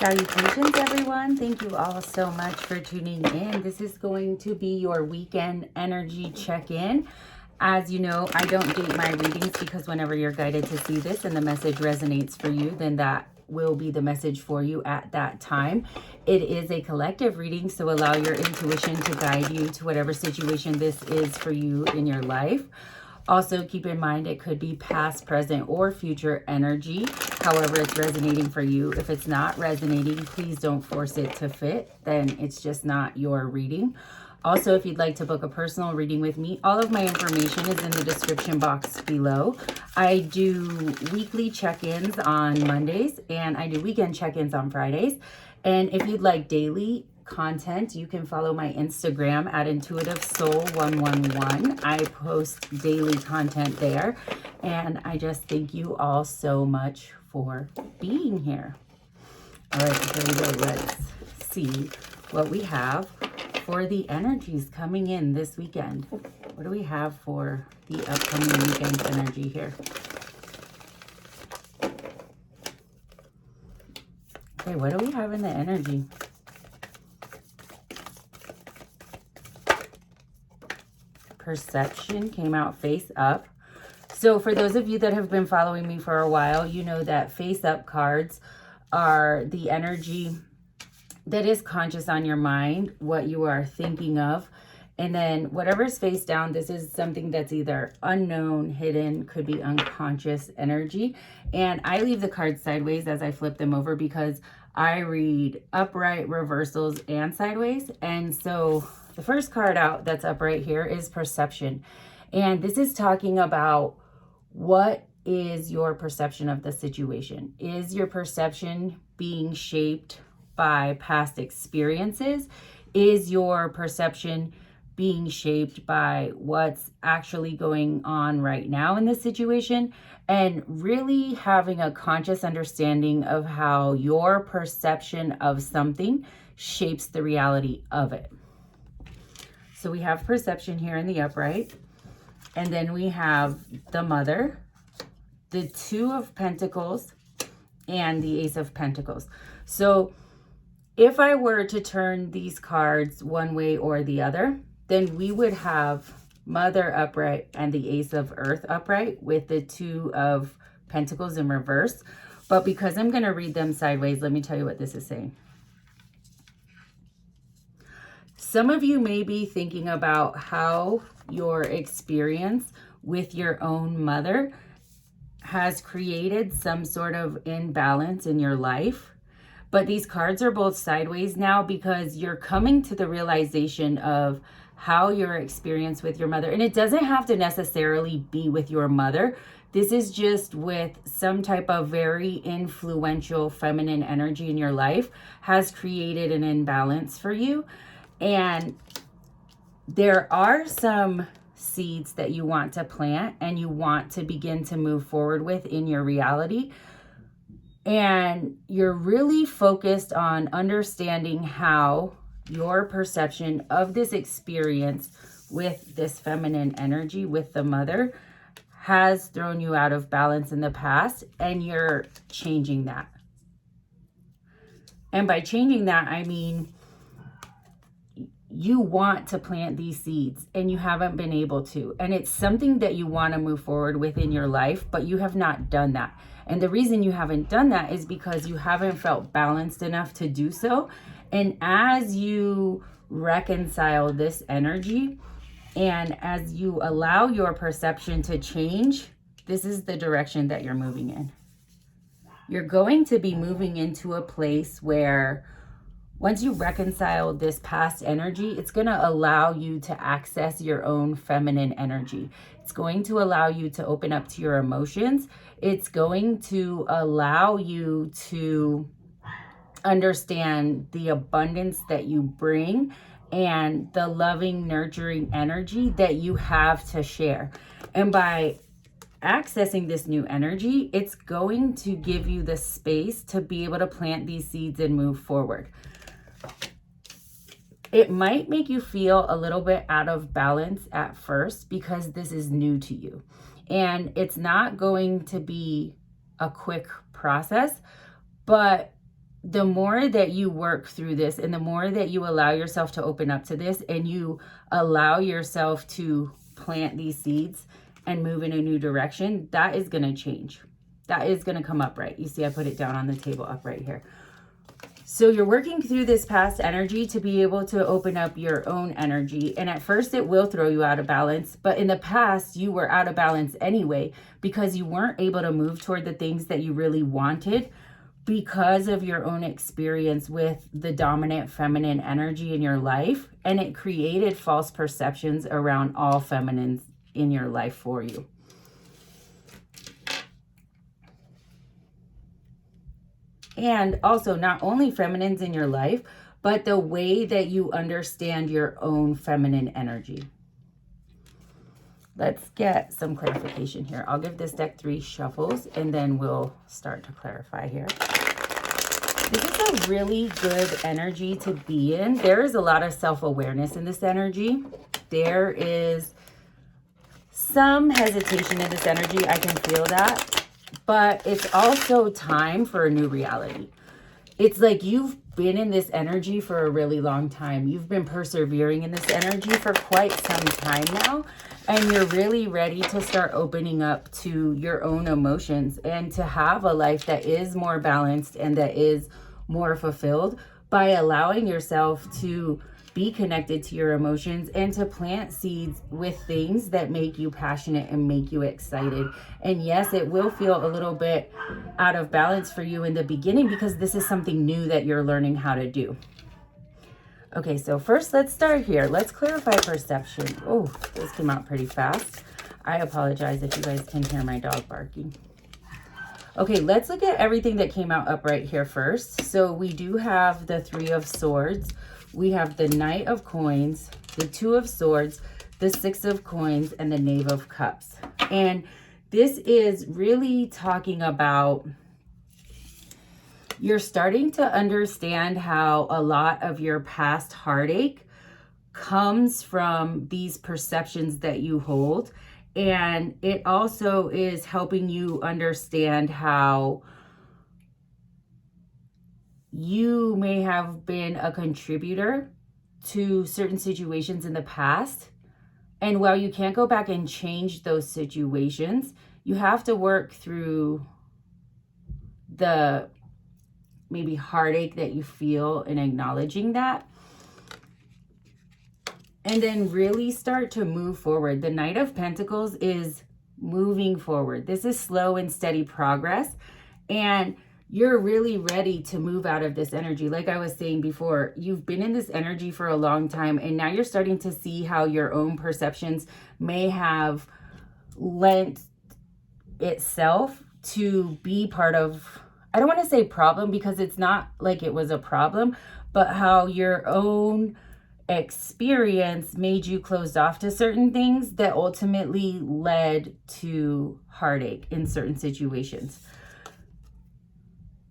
Salutations, everyone. Thank you all so much for tuning in. This is going to be your weekend energy check-in. As you know, I don't date my readings because whenever you're guided to see this and the message resonates for you, then that will be the message for you at that time. It is a collective reading, so allow your intuition to guide you to whatever situation this is for you in your life. Also, keep in mind it could be past, present, or future energy, however it's resonating for you. If it's not resonating, please don't force it to fit. Then it's just not your reading. Also, if you'd like to book a personal reading with me, all of my information is in the description box below. I do weekly check-ins on Mondays, and I do weekend check-ins on Fridays. And if you'd like daily content, you can follow my Instagram at intuitivesoul111. I post daily content there, and I just thank you all so much for being here. All right, here we go. Let's see what we have for the energies coming in this weekend. What do we have for the upcoming weekend energy here? Okay, what do we have in the energy? Perception came out face up. So for those of you that have been following me for a while, you know that face up cards are the energy that is conscious on your mind, what you are thinking of. And then whatever's face down, this is something that's either unknown, hidden, could be unconscious energy. And I leave the cards sideways as I flip them over because I read upright, reversals, and sideways. And so the first card out that's upright here is perception. And this is talking about what is your perception of the situation. Is your perception being shaped by past experiences? Is your perception being shaped by what's actually going on right now in this situation? And really having a conscious understanding of how your perception of something shapes the reality of it. So we have perception here in the upright, and then we have the Mother, the Two of Pentacles, and the Ace of Pentacles. So if I were to turn these cards one way or the other, then we would have Mother upright and the Ace of Earth upright with the Two of Pentacles in reverse. But because I'm going to read them sideways, let me tell you what this is saying. Some of you may be thinking about how your experience with your own mother has created some sort of imbalance in your life. But these cards are both sideways now because you're coming to the realization of how your experience with your mother, and it doesn't have to necessarily be with your mother. This is just with some type of very influential feminine energy in your life has created an imbalance for you. And there are some seeds that you want to plant and you want to begin to move forward with in your reality. And you're really focused on understanding how your perception of this experience with this feminine energy, with the Mother, has thrown you out of balance in the past, and you're changing that. And by changing that, I mean you want to plant these seeds and you haven't been able to. And it's something that you want to move forward with in your life, but you have not done that. And the reason you haven't done that is because you haven't felt balanced enough to do so. And as you reconcile this energy and as you allow your perception to change, this is the direction that you're moving in. You're going to be moving into a place where once you reconcile this past energy, it's going to allow you to access your own feminine energy. It's going to allow you to open up to your emotions. It's going to allow you to understand the abundance that you bring and the loving, nurturing energy that you have to share. And by accessing this new energy, it's going to give you the space to be able to plant these seeds and move forward. It might make you feel a little bit out of balance at first because this is new to you. And it's not going to be a quick process, but the more that you work through this and the more that you allow yourself to open up to this and you allow yourself to plant these seeds and move in a new direction, that is going to change. That is going to come up right. You see, I put it down on the table up right here. So you're working through this past energy to be able to open up your own energy. And at first it will throw you out of balance, but in the past you were out of balance anyway because you weren't able to move toward the things that you really wanted because of your own experience with the dominant feminine energy in your life. And it created false perceptions around all feminines in your life for you. And also not only feminines in your life, but the way that you understand your own feminine energy. Let's get some clarification here. I'll give this deck 3 shuffles and then we'll start to clarify here. This is a really good energy to be in. There is a lot of self-awareness in this energy. There is some hesitation in this energy. I can feel that. But it's also time for a new reality. It's like you've been in this energy for a really long time. You've been persevering in this energy for quite some time now. And you're really ready to start opening up to your own emotions and to have a life that is more balanced and that is more fulfilled by allowing yourself to be connected to your emotions and to plant seeds with things that make you passionate and make you excited. And yes, it will feel a little bit out of balance for you in the beginning because this is something new that you're learning how to do. Okay, so first let's start here. Let's clarify perception. Oh, this came out pretty fast. I apologize if you guys can hear my dog barking. Okay, let's look at everything that came out up right here first. So we do have the 3 of Swords. We have the Knight of Coins, the 2 of Swords, the 6 of Coins, and the Knave of Cups. And this is really talking about you're starting to understand how a lot of your past heartache comes from these perceptions that you hold. And it also is helping you understand how you may have been a contributor to certain situations in the past. And while you can't go back and change those situations, you have to work through the maybe heartache that you feel in acknowledging that. And then really start to move forward. The Knight of Pentacles is moving forward. This is slow and steady progress. And you're really ready to move out of this energy. Like I was saying before, you've been in this energy for a long time, and now you're starting to see how your own perceptions may have lent itself to be part of, I don't want to say problem because it's not like it was a problem, but how your own experience made you closed off to certain things that ultimately led to heartache in certain situations.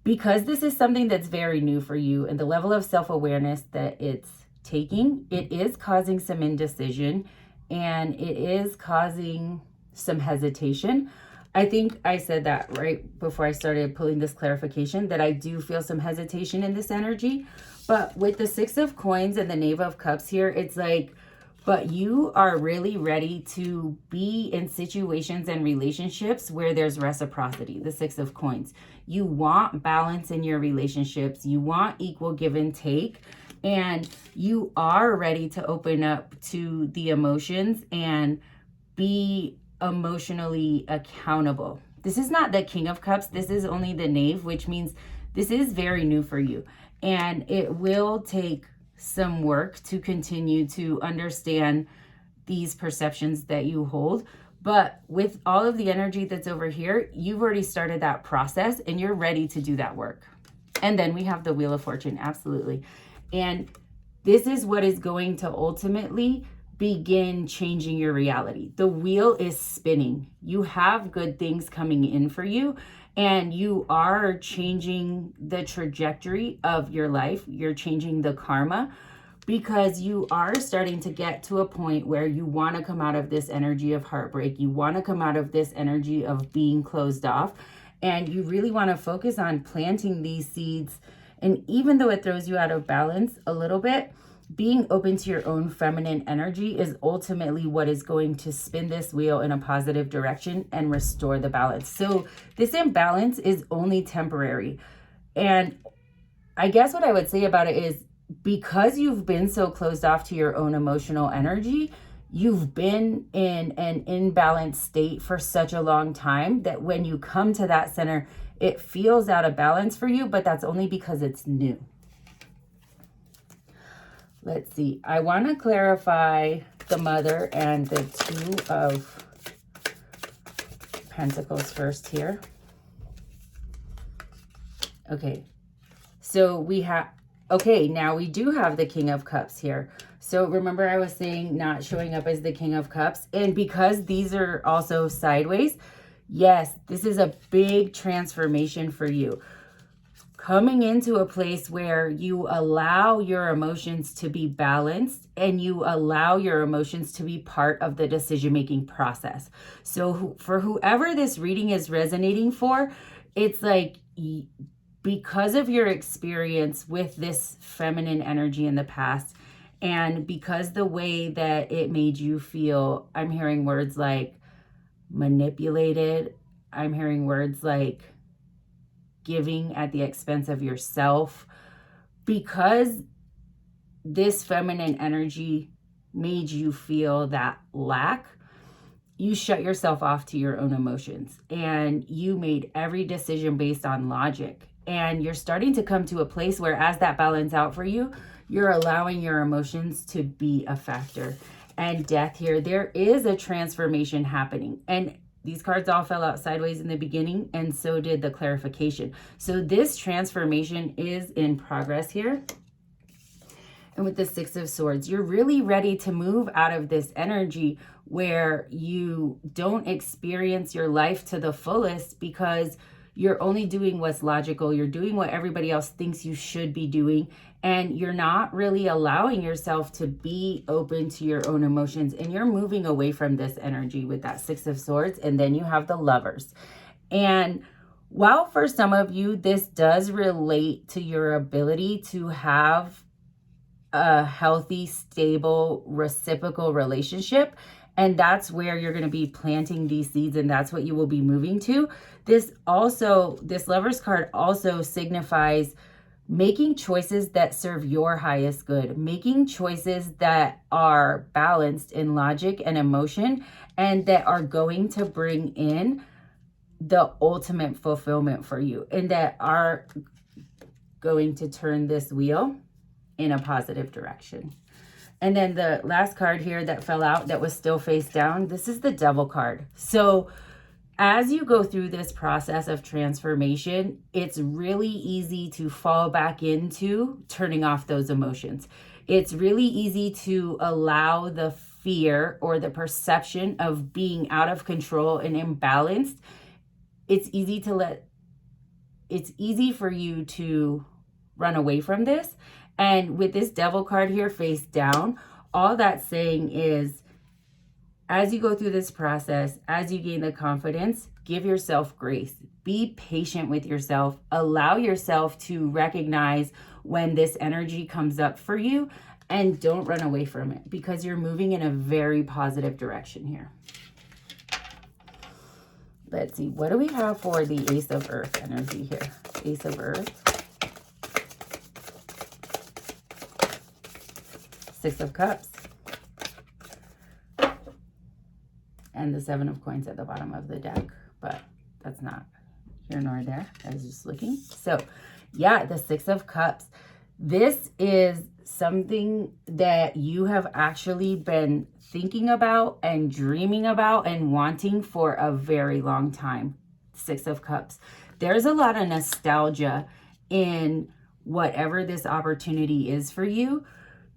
Because this is something that's very new for you and the level of self-awareness that it's taking, it is causing some indecision and it is causing some hesitation. I think I said that right before I started pulling this clarification, that I do feel some hesitation in this energy. But with the 6 of Coins and the Knave of Cups here, it's like, but you are really ready to be in situations and relationships where there's reciprocity, the 6 of Coins. You want balance in your relationships. You want equal give and take. And you are ready to open up to the emotions and be emotionally accountable. This is not the King of Cups. This is only the Knave, which means this is very new for you. And it will take some work to continue to understand these perceptions that you hold. But with all of the energy that's over here, you've already started that process and you're ready to do that work. And then we have the Wheel of Fortune, absolutely. And this is what is going to ultimately begin changing your reality. The wheel is spinning. You have good things coming in for you. And you are changing the trajectory of your life. You're changing the karma because you are starting to get to a point where you want to come out of this energy of heartbreak. You want to come out of this energy of being closed off. And you really want to focus on planting these seeds And even though it throws you out of balance a little bit, being open to your own feminine energy is ultimately what is going to spin this wheel in a positive direction and restore the balance. So this imbalance is only temporary. And I guess what I would say about it is, because you've been so closed off to your own emotional energy, you've been in an imbalanced state for such a long time that when you come to that center, it feels out of balance for you, but that's only because it's new. Let's see. I want to clarify the Mother and the Two of Pentacles first here. Okay. So we have, okay, now we do have the King of Cups here. So remember I was saying not showing up as the King of Cups. And because these are also sideways, yes, this is a big transformation for you. Coming into a place where you allow your emotions to be balanced and you allow your emotions to be part of the decision-making process. So for whoever this reading is resonating for, it's like, because of your experience with this feminine energy in the past, and because the way that it made you feel, I'm hearing words like manipulated. I'm hearing words like giving at the expense of yourself. Because this feminine energy made you feel that lack, you shut yourself off to your own emotions and you made every decision based on logic. And you're starting to come to a place where, as that balance out for you, you're allowing your emotions to be a factor. And Death here, there is a transformation happening. And these cards all fell out sideways in the beginning, and so did the clarification. So this transformation is in progress here. And with the Six of Swords, you're really ready to move out of this energy where you don't experience your life to the fullest because you're only doing what's logical. You're doing what everybody else thinks you should be doing. And you're not really allowing yourself to be open to your own emotions. And you're moving away from this energy with that Six of Swords. And then you have the Lovers. And while for some of you, this does relate to your ability to have a healthy, stable, reciprocal relationship, and that's where you're going to be planting these seeds, and that's what you will be moving to. This Lovers card also signifies making choices that serve your highest good, making choices that are balanced in logic and emotion, and that are going to bring in the ultimate fulfillment for you, and that are going to turn this wheel in a positive direction. And then the last card here that fell out that was still face down, this is the Devil card. So as you go through this process of transformation, it's really easy to fall back into turning off those emotions. It's really easy to allow the fear or the perception of being out of control and imbalanced. It's easy for you to run away from this. And with this Devil card here face down, all that's saying is, as you go through this process, as you gain the confidence, give yourself grace. Be patient with yourself. Allow yourself to recognize when this energy comes up for you, and don't run away from it, because you're moving in a very positive direction here. Let's see, what do we have for the Ace of Earth energy here? Ace of Earth. Six of Cups. And the Seven of Coins at the bottom of the deck. But that's not here nor there. I was just looking. So, yeah, the Six of Cups. This is something that you have actually been thinking about and dreaming about and wanting for a very long time. Six of Cups. There's a lot of nostalgia in whatever this opportunity is for you.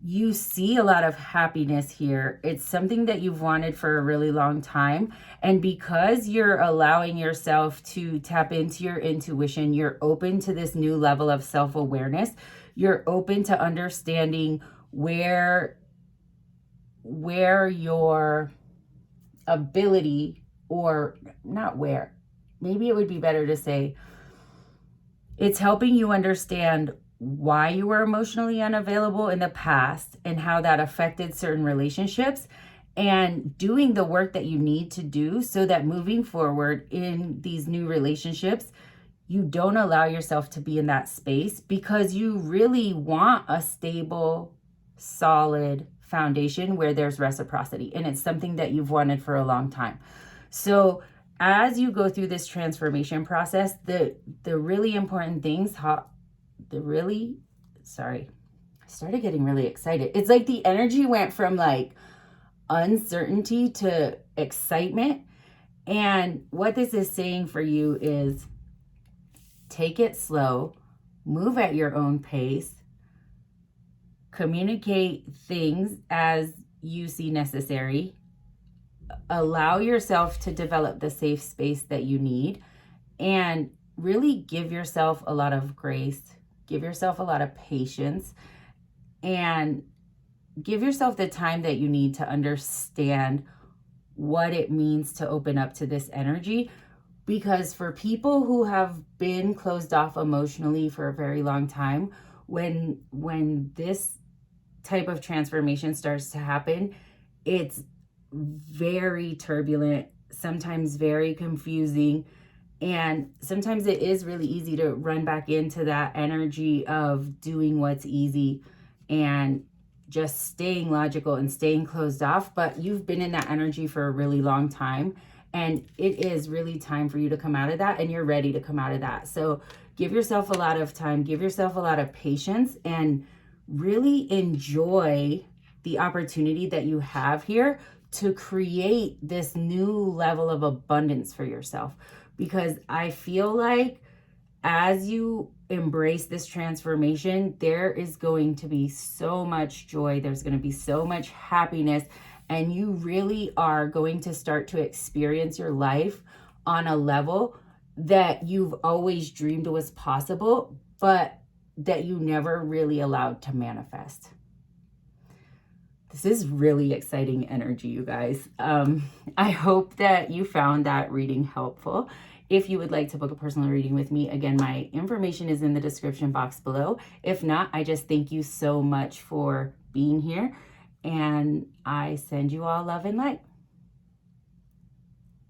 You see a lot of happiness here. It's something that you've wanted for a really long time. And because you're allowing yourself to tap into your intuition, you're open to this new level of self-awareness. You're open to understanding where your ability, or not where, maybe it would be better to say, it's helping you understand why you were emotionally unavailable in the past and how that affected certain relationships, and doing the work that you need to do so that moving forward in these new relationships, you don't allow yourself to be in that space, because you really want a stable, solid foundation where there's reciprocity. And it's something that you've wanted for a long time. So as you go through this transformation process, the really important things, I started getting really excited. It's like the energy went from like uncertainty to excitement. And what this is saying for you is take it slow, move at your own pace, communicate things as you see necessary, allow yourself to develop the safe space that you need, and really give yourself a lot of grace, give yourself a lot of patience, and give yourself the time that you need to understand what it means to open up to this energy. Because for people who have been closed off emotionally for a very long time, when this type of transformation starts to happen, it's very turbulent, sometimes very confusing, and sometimes it is really easy to run back into that energy of doing what's easy and just staying logical and staying closed off. But you've been in that energy for a really long time, and it is really time for you to come out of that, and you're ready to come out of that. So give yourself a lot of time, give yourself a lot of patience, and really enjoy the opportunity that you have here to create this new level of abundance for yourself. Because I feel like as you embrace this transformation, there is going to be so much joy, there's going to be so much happiness, and you really are going to start to experience your life on a level that you've always dreamed was possible, but that you never really allowed to manifest. This is really exciting energy, you guys. I hope that you found that reading helpful. If you would like to book a personal reading with me, again, my information is in the description box below. If not, I just thank you so much for being here, and I send you all love and light.